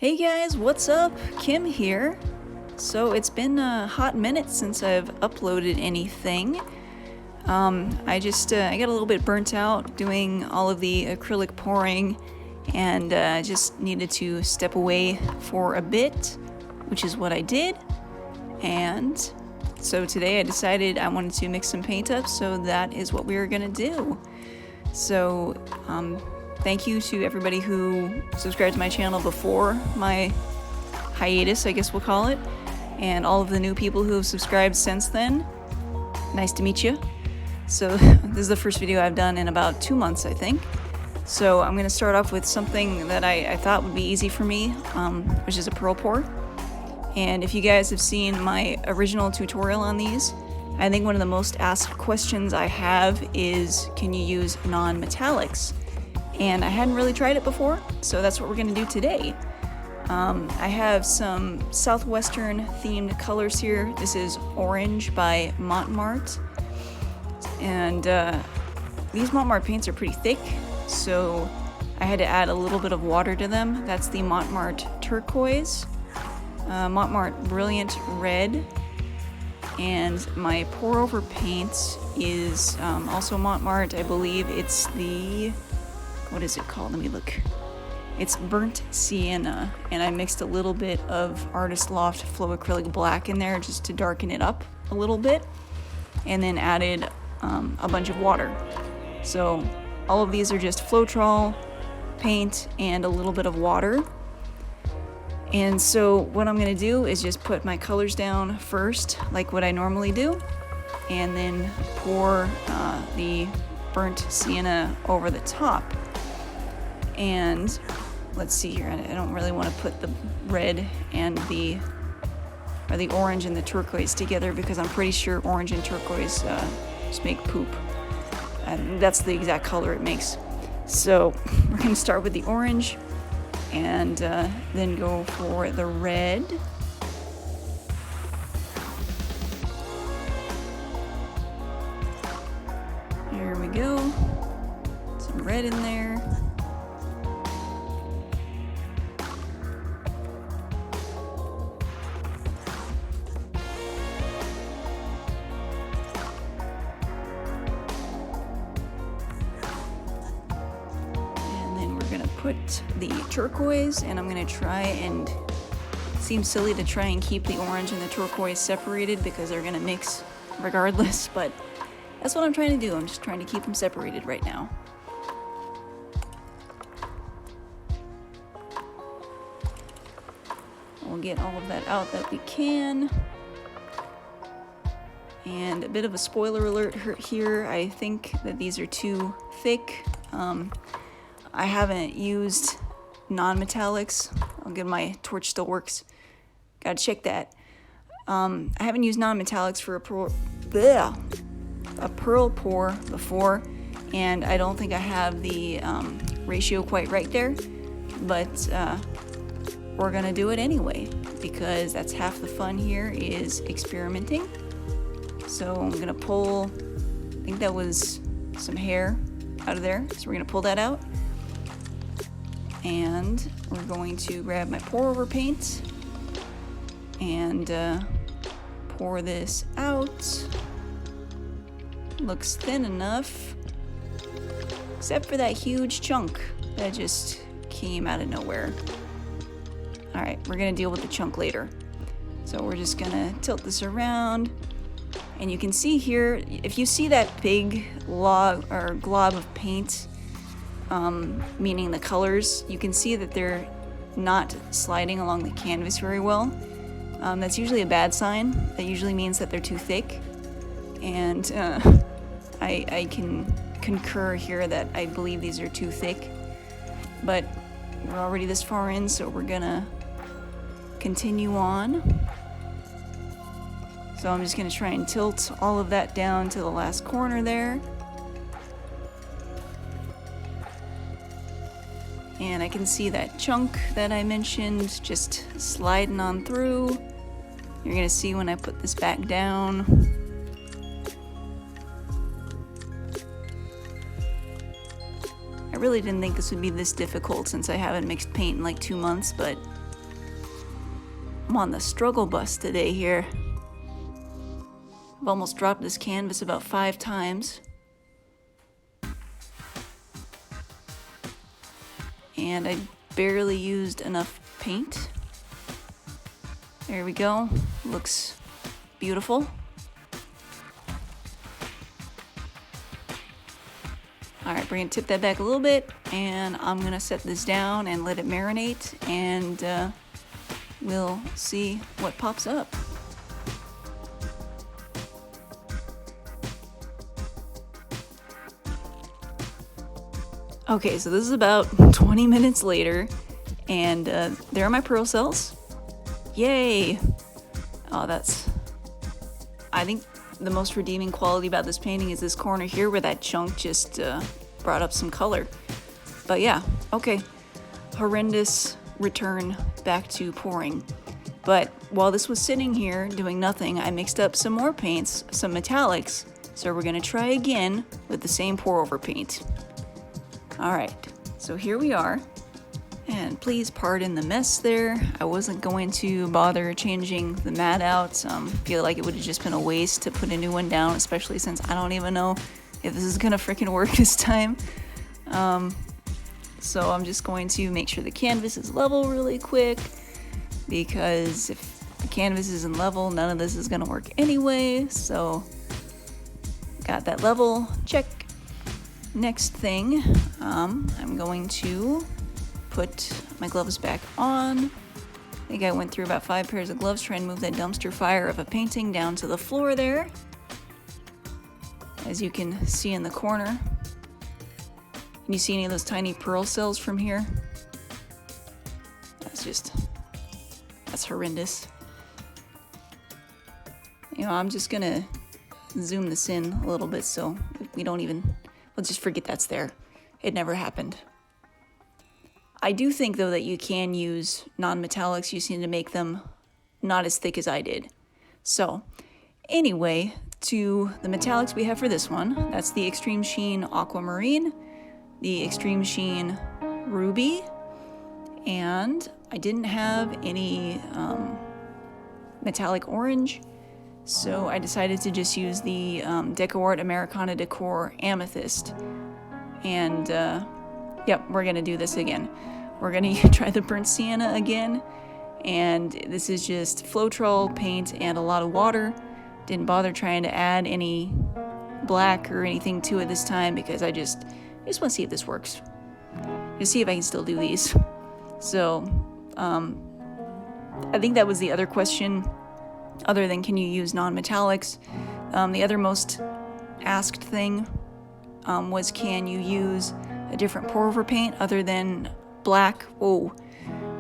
Hey guys, what's up? Kim here. So it's been a hot minute since I've uploaded anything. I got a little bit burnt out doing all of the acrylic pouring and just needed to step away for a bit, which is what I did. And so today I decided I wanted to mix some paint up, so that is what we were gonna do. So, thank you to everybody who subscribed to my channel before my hiatus, I guess we'll call it, and all of the new people who have subscribed since then. Nice to meet you. So this is the first video I've done in about 2 months, I think. So I'm going to start off with something that I thought would be easy for me, which is a pearl pour. And if you guys have seen my original tutorial on these, I think one of the most asked questions I have is, can you use non-metallics? And I hadn't really tried it before, so that's what we're going to do today. I have some southwestern themed colors here. This is Orange by Montmart. And these Montmart paints are pretty thick, so I had to add a little bit of water to them. That's the Montmart Turquoise, Montmart Brilliant Red, and my pour over paint is also Montmart. I believe it's the, what is it called? Let me look. It's Burnt Sienna, and I mixed a little bit of Artist Loft Flow Acrylic Black in there just to darken it up a little bit, and then added a bunch of water. So all of these are just Floetrol paint and a little bit of water. And so what I'm going to do is just put my colors down first, like what I normally do, and then pour the Burnt Sienna over the top. And let's see here, I don't really want to put the red and the orange and the turquoise together, because I'm pretty sure orange and turquoise just make poop. And that's the exact color it makes. So we're going to start with the orange and then go for the red. Here we go. Some red in there. Put the turquoise, and I'm going to try, and it seems silly to try and keep the orange and the turquoise separated because they're going to mix regardless, but that's what I'm trying to do. I'm just trying to keep them separated right now. We'll get all of that out that we can. And a bit of a spoiler alert here, I think that these are too thick. I haven't used non-metallics. I'll give my torch still works. Gotta check that. I haven't used non-metallics for a pearl pour before, and I don't think I have the ratio quite right there, but we're gonna do it anyway, because that's half the fun here, is experimenting. So I'm gonna pull, I think that was some hair out of there, so we're gonna pull that out. And we're going to grab my pour over paint and pour this out. Looks thin enough, except for that huge chunk that just came out of nowhere. All right, we're gonna deal with the chunk later. So we're just gonna tilt this around, and you can see here, if you see that big glob of paint, meaning the colors, you can see that they're not sliding along the canvas very well. That's usually a bad sign. That usually means that they're too thick. And I can concur here that I believe these are too thick. But we're already this far in, so we're gonna continue on. So I'm just gonna try and tilt all of that down to the last corner there. And I can see that chunk that I mentioned just sliding on through. You're gonna see when I put this back down. I really didn't think this would be this difficult since I haven't mixed paint in like 2 months, but I'm on the struggle bus today here. I've almost dropped this canvas about 5 times. And I barely used enough paint. There we go. Looks beautiful. Alright, we're gonna tip that back a little bit, and I'm gonna set this down and let it marinate, and we'll see what pops up. Okay, so this is about 20 minutes later, and there are my pearl cells. Yay! Oh, I think the most redeeming quality about this painting is this corner here where that chunk just brought up some color. But yeah, okay. Horrendous return back to pouring. But while this was sitting here doing nothing, I mixed up some more paints, some metallics, so we're gonna try again with the same pour over paint. Alright, so here we are. And please pardon the mess there. I wasn't going to bother changing the mat out. Feel like it would have just been a waste to put a new one down, especially since I don't even know if this is gonna freaking work this time. So I'm just going to make sure the canvas is level really quick, because if the canvas isn't level, none of this is gonna work anyway. So got that level, check. Next thing, I'm going to put my gloves back on. I think I went through about 5 pairs of gloves trying to move that dumpster fire of a painting down to the floor there. As you can see in the corner. Can you see any of those tiny pearl cells from here? That's horrendous. You know, I'm just gonna zoom this in a little bit so we'll just forget that's there. It never happened. I do think, though, that you can use non-metallics. You seem to make them not as thick as I did. So, anyway, to the metallics we have for this one. That's the Extreme Sheen Aquamarine, the Extreme Sheen Ruby, and I didn't have any metallic orange, so I decided to just use the DecoArt Americana Decor Amethyst. And, yep, we're gonna do this again. We're gonna try the burnt sienna again, and this is just Floetrol paint and a lot of water. Didn't bother trying to add any black or anything to it this time because I just want to see if this works. Just see if I can still do these. So, I think that was the other question, other than can you use non-metallics. The other most asked thing was, can you use a different pour over paint other than black? Oh,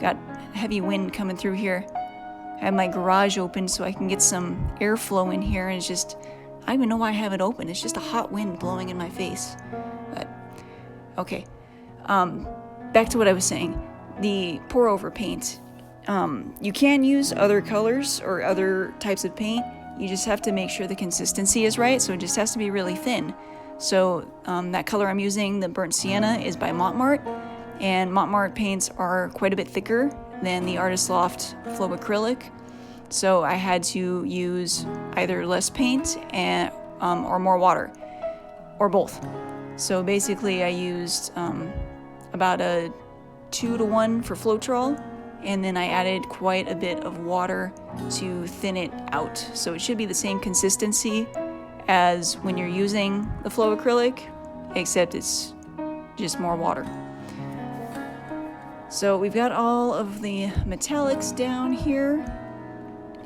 got heavy wind coming through here. I have my garage open so I can get some airflow in here, and it's just, I don't even know why I have it open. It's just a hot wind blowing in my face. But, okay. Back to what I was saying. The pour over paint. You can use other colors or other types of paint. You just have to make sure the consistency is right, so it just has to be really thin. So that color I'm using, the burnt sienna, is by Montmart, and Montmart paints are quite a bit thicker than the Artist Loft Flow Acrylic, so I had to use either less paint or more water, or both. So basically I used about a 2-to-1 for Floetrol, and then I added quite a bit of water to thin it out. So it should be the same consistency as when you're using the Flow Acrylic, except it's just more water. So we've got all of the metallics down here,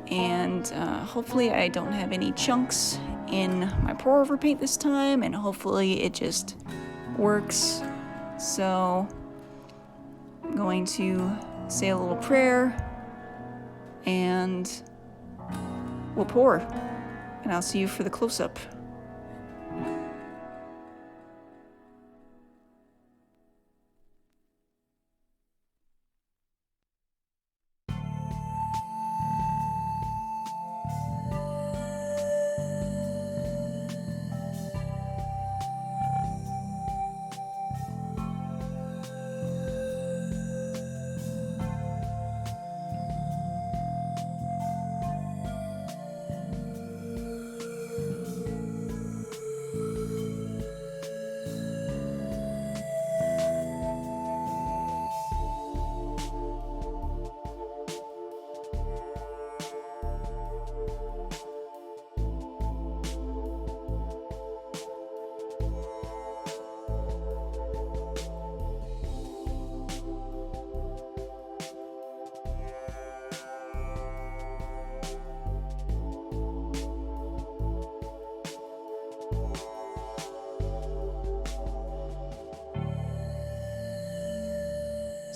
and hopefully I don't have any chunks in my pour over paint this time, and hopefully it just works. So I'm going to say a little prayer, and we'll pour, and I'll see you for the close-up.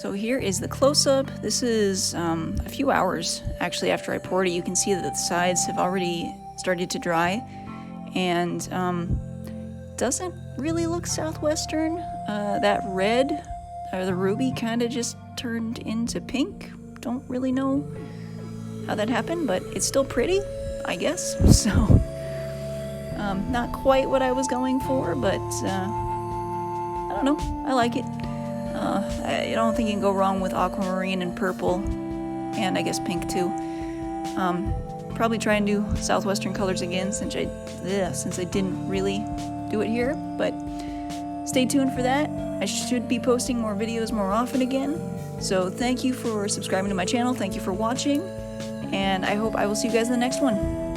So here is the close-up. This is a few hours actually after I poured it. You can see that the sides have already started to dry, and doesn't really look southwestern. That red, or the ruby, kind of just turned into pink. Don't really know how that happened, but it's still pretty, I guess. So not quite what I was going for, but I don't know, I like it. I don't think you can go wrong with aquamarine and purple, and I guess pink too. Probably try and do southwestern colors again since I didn't really do it here, but stay tuned for that. I should be posting more videos more often again. So thank you for subscribing to my channel, thank you for watching, and I hope I will see you guys in the next one.